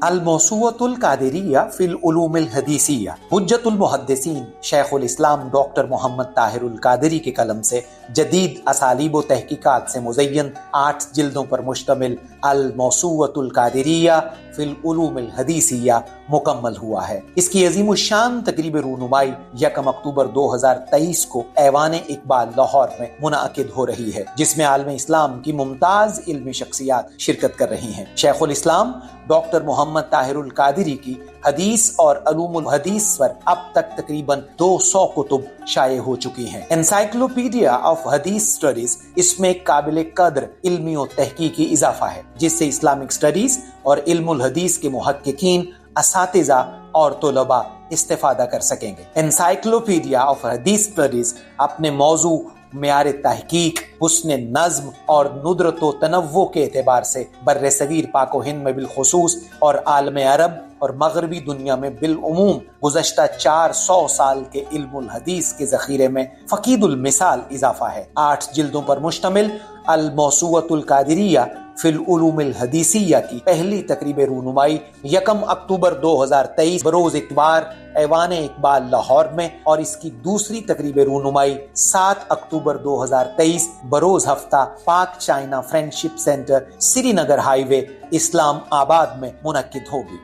الموسوعۃ القادریہ فی العلوم الحدیثیہ، حجت المحدثین شیخ الاسلام ڈاکٹر محمد طاہر القادری کے قلم سے جدید اسالیب و تحقیقات سے مزین 8 جلدوں پر مشتمل الموسوعۃ القادریہ فی العلوم الحدیثیہ مکمل ہوا ہے۔ اس کی عظیم الشان تقریب رونمائی 1 اکتوبر 2023 کو ایوان اقبال لاہور میں منعقد ہو رہی ہے، جس میں عالم اسلام کی ممتاز علمی شخصیات شرکت کر رہی ہیں۔ شیخ الاسلام ڈاکٹر محمد طاہر القادری کی حدیث اور علوم الحدیث پر اب تک تقریباً 200 کتب شائع ہو چکی ہیں۔ انسائکلوپیڈیا آف حدیث اسٹڈیز اس میں ایک قابل قدر علمی و تحقیقی اضافہ ہے، جس سے اسلامک اسٹڈیز اور علم الحدیث کے محققین، اساتذہ اور طلباء استفادہ کر سکیں گے۔ انسائکلوپیڈیا آف حدیث اسٹڈیز اپنے موضوع، معیار تحقیق، حسن نظم اور ندرت و تنوع کے اعتبار سے بر صغیر پاک و ہند میں بالخصوص اور عالم عرب اور مغربی دنیا میں بالعموم گزشتہ 400 سال کے علم الحدیث کے ذخیرے میں فقید المثال اضافہ ہے۔ 8 جلدوں پر مشتمل الموسوعۃ القادریہ فی العلوم الحدیثیہ کی پہلی تقریب رونمائی 1 اکتوبر 2023 بروز اتوار ایوان اقبال لاہور میں، اور اس کی دوسری تقریب رونمائی 7 اکتوبر 2023 بروز ہفتہ پاک چائنا فرینڈشپ سینٹر، سری نگر ہائی وے، اسلام آباد میں منعقد ہوگی۔